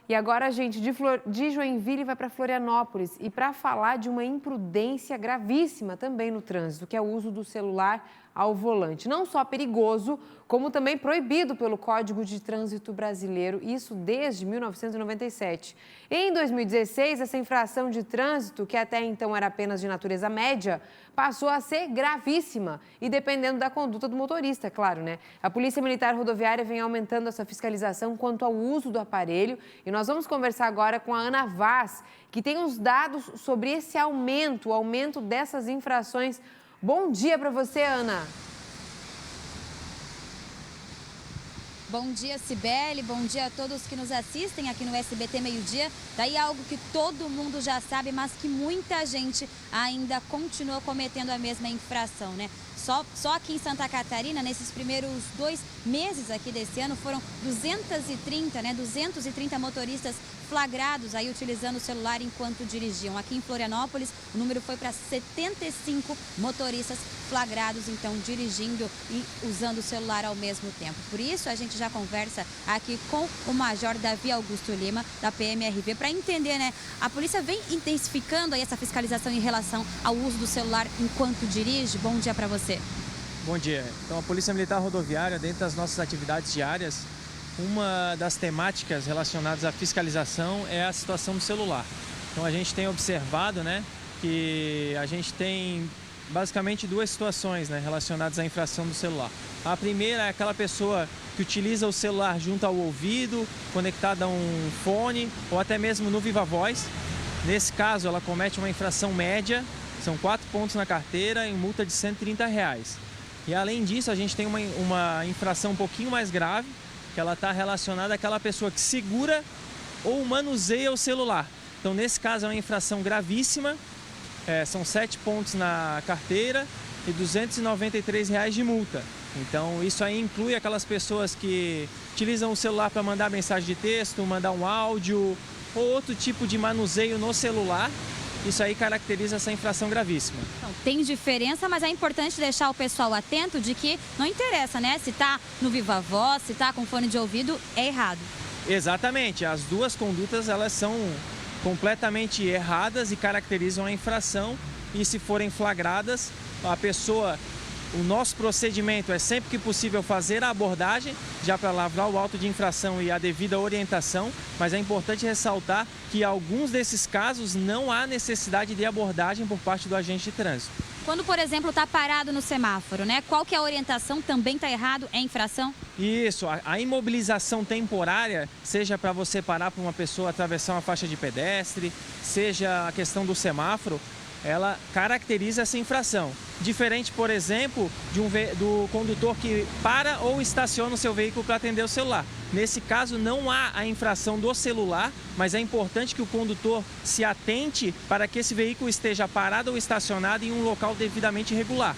E agora, gente, de Joinville vai para Florianópolis e para falar de uma imprudência gravíssima também no trânsito, que é o uso do celular ao volante. Não só perigoso, como também proibido pelo Código de Trânsito Brasileiro, isso desde 1997. Em 2016, essa infração de trânsito, que até então era apenas de natureza média, passou a ser gravíssima e dependendo da conduta do motorista, é claro, né? A Polícia Militar Rodoviária vem aumentando essa fiscalização quanto ao uso do aparelho e nós vamos conversar agora com a Ana Vaz, que tem os dados sobre esse aumento, o aumento dessas infrações. Bom dia para você, Ana. Bom dia, Cibele. Bom dia a todos que nos assistem aqui no SBT Meio-Dia. Daí algo que todo mundo já sabe, mas que muita gente ainda continua cometendo a mesma infração, né? Só aqui em Santa Catarina, nesses primeiros 2 meses aqui desse ano, foram 230 motoristas flagrados aí utilizando o celular enquanto dirigiam. Aqui em Florianópolis, o número foi para 75 motoristas flagrados, então, dirigindo e usando o celular ao mesmo tempo. Por isso, a gente já conversa aqui com o Major Davi Augusto Lima, da PMRV, para entender, né? A polícia vem intensificando aí essa fiscalização em relação ao uso do celular enquanto dirige. Bom dia para você. Bom dia. Então, a Polícia Militar Rodoviária, dentro das nossas atividades diárias, uma das temáticas relacionadas à fiscalização é a situação do celular. Então, a gente tem observado, né, que a gente tem basicamente 2 situações, né, relacionadas à infração do celular. A primeira é aquela pessoa que utiliza o celular junto ao ouvido, conectada a um fone ou até mesmo no Viva Voz. Nesse caso, ela comete uma infração média, são 4 pontos na carteira e multa de R$ 130. E além disso, a gente tem uma infração um pouquinho mais grave, que ela está relacionada àquela pessoa que segura ou manuseia o celular. Então, nesse caso, é uma infração gravíssima, são 7 pontos na carteira e R$ 293 de multa. Então, isso aí inclui aquelas pessoas que utilizam o celular para mandar mensagem de texto, mandar um áudio ou outro tipo de manuseio no celular. Isso aí caracteriza essa infração gravíssima. Então, tem diferença, mas é importante deixar o pessoal atento de que não interessa, né? Se está no Viva Voz, se está com fone de ouvido, é errado. Exatamente. As 2 condutas, elas são completamente erradas e caracterizam a infração. E se forem flagradas, o nosso procedimento é sempre que possível fazer a abordagem, já para lavrar o auto de infração e a devida orientação, mas é importante ressaltar que em alguns desses casos não há necessidade de abordagem por parte do agente de trânsito. Quando, por exemplo, está parado no semáforo, né? Qual que é a orientação? Também está errado? É infração? Isso, a imobilização temporária, seja para você parar para uma pessoa atravessar uma faixa de pedestre, seja a questão do semáforo, ela caracteriza essa infração. Diferente, por exemplo, do condutor que para ou estaciona o seu veículo para atender o celular. Nesse caso, não há a infração do celular, mas é importante que o condutor se atente para que esse veículo esteja parado ou estacionado em um local devidamente regular.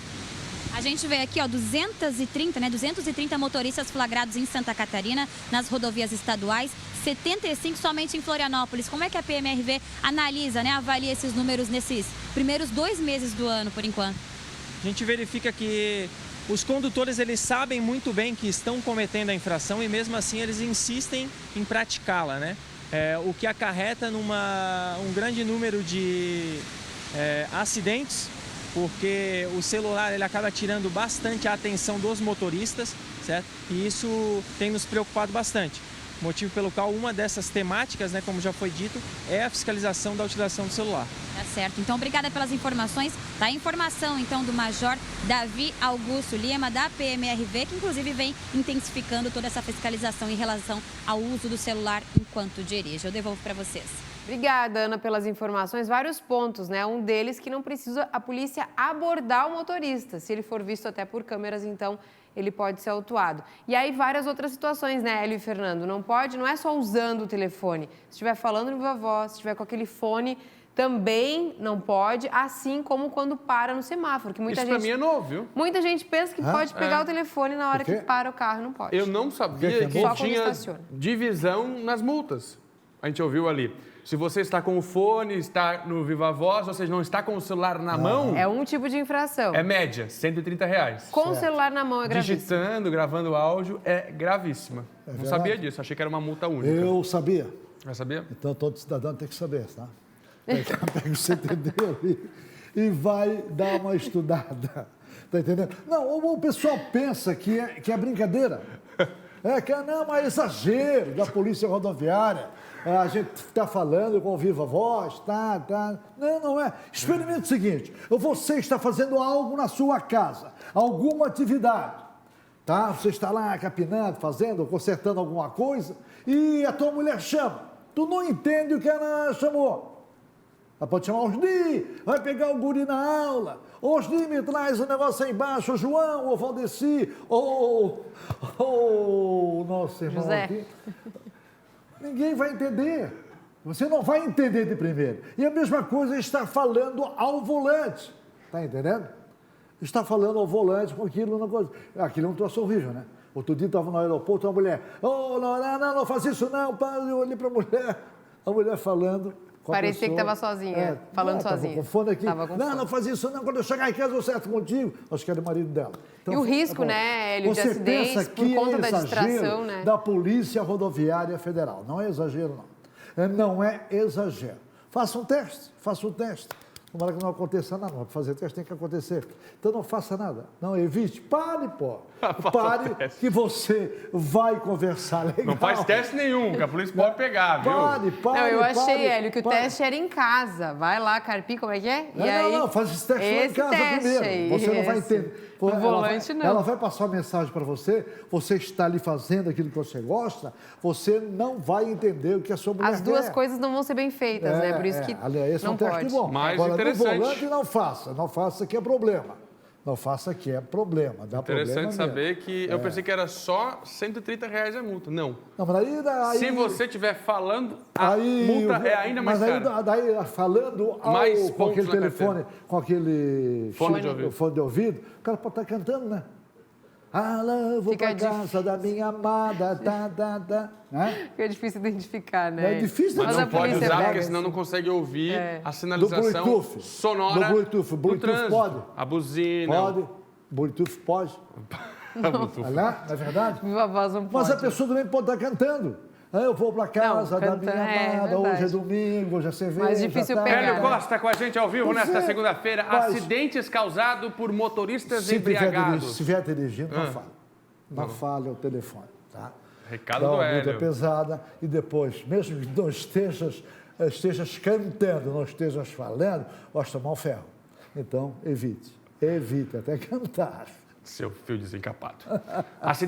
A gente vê aqui, ó, 230 motoristas flagrados em Santa Catarina, nas rodovias estaduais, 75 somente em Florianópolis. Como é que a PMRV analisa, né, avalia esses números nesses primeiros 2 meses do ano, por enquanto? A gente verifica que os condutores, eles sabem muito bem que estão cometendo a infração e mesmo assim eles insistem em praticá-la, né? O que acarreta um grande número de acidentes, porque o celular ele acaba tirando bastante a atenção dos motoristas, certo? E isso tem nos preocupado bastante. Motivo pelo qual uma dessas temáticas, né, como já foi dito, é a fiscalização da utilização do celular. Tá certo. Então, obrigada pelas informações. Tá a informação, então, do Major Davi Augusto Lima, da PMRV, que inclusive vem intensificando toda essa fiscalização em relação ao uso do celular enquanto dirige. Eu devolvo para vocês. Obrigada, Ana, pelas informações. Vários pontos, né? Um deles que não precisa a polícia abordar o motorista. Se ele for visto até por câmeras, então ele pode ser autuado. E aí várias outras situações, né, Hélio e Fernando? Não é só usando o telefone. Se estiver falando no Viva Voz, se estiver com aquele fone, também não pode, assim como quando para no semáforo. Que muita Isso gente, pra mim é novo, viu? Muita gente pensa que pode pegar o telefone na hora que para o carro, não pode. Eu não sabia que Só tinha divisão nas multas. A gente ouviu ali. Se você está com o fone, está no Viva Voz, ou seja, não está com o celular na mão... É um tipo de infração. É média, R$ 130. Com o celular na mão é gravíssimo. Digitando, gravando áudio, é gravíssima. Não sabia disso, achei que era uma multa única. Eu sabia. Vai saber? Então, todo cidadão tem que saber, tá? Pega o CTD ali e vai dar uma estudada. Tá entendendo? Não, o pessoal pensa que é brincadeira. Não, mas é exagero da polícia rodoviária. A gente está falando com viva voz, tá. Não é. Experimente o seguinte, você está fazendo algo na sua casa, alguma atividade, tá? Você está lá capinando, fazendo, consertando alguma coisa e a tua mulher chama. Tu não entende o que ela chamou. Ela pode chamar Osni, vai pegar o guri na aula. Osni, me traz o negócio aí embaixo, o João, o Valdeci, ou nosso irmão José. aqui. Ninguém vai entender. Você não vai entender de primeiro. E a mesma coisa está falando ao volante. Está entendendo? Está falando ao volante com aquilo, aquilo é um troço horrível, né? Outro dia estava no aeroporto, uma mulher, não faz isso não, eu olhei para a mulher falando. Parecia que estava sozinha, falando sozinha. Com fone aqui. Tava com fone. Não faz isso não, quando eu chegar em casa eu certo contigo. Acho que era o marido dela. Então, E o risco, né, Hélio, de acidentes por conta da distração, né? Da Polícia Rodoviária Federal. Não é exagero, não. Não é exagero. Faça um teste. Tomara que não aconteça nada. Para fazer teste tem que acontecer. Então não faça nada. Não evite. Pare, pô. Pare que você vai conversar legal. Não faz teste nenhum, que a polícia pode pegar, viu? Pare. Não, eu achei, Hélio, que o teste era em casa. Vai lá, carpir, como é que é? Não, faz esse teste lá em casa primeiro. Aí, você não vai entender. No volante, não. Ela vai passar uma mensagem para você, você está ali fazendo aquilo que você gosta, você não vai entender o que a sua mulher As duas quer. coisas não vão ser bem feitas, né? Por isso que Esse é não um teste pode. bom. Mais Agora, interessante. no volante, não faça que é problema. Não faça que é problema. Dá Interessante problema saber mesmo. que eu pensei que era só R$130 a multa. Não. Não, mas aí, Se você estiver falando, a multa é ainda mais mas cara. Daí, falando Mais com aquele pontos na telefone, com aquele Fone de ouvido. o cara pode estar cantando, né? Eu vou Fica pra casa da minha amada, né? Fica difícil identificar, né? É difícil Mas Não a pode polícia usar, pega. porque senão não consegue ouvir a Do sinalização Bluetooth. sonora Do Bluetooth. do Bluetooth trânsito. pode? A buzina. Pode. Bluetooth pode. Bluetooth. Não é verdade? Viva voz não Mas pode. a pessoa também pode estar cantando. Eu vou para casa da minha amada, hoje é domingo, hoje é cerveja. Mais difícil tá, pegar. Hélio Costa com a gente ao vivo Pois nesta é, segunda-feira. mas- Acidentes causados por motoristas Se embriagados. vier dirigindo, não fale. Não fale ao telefone, tá? Recado Dá do uma multa Hélio. pesada e depois, mesmo que não estejas cantando, não estejas falando, vai tomar um ferro. Então, evite até cantar. Seu fio desencapado.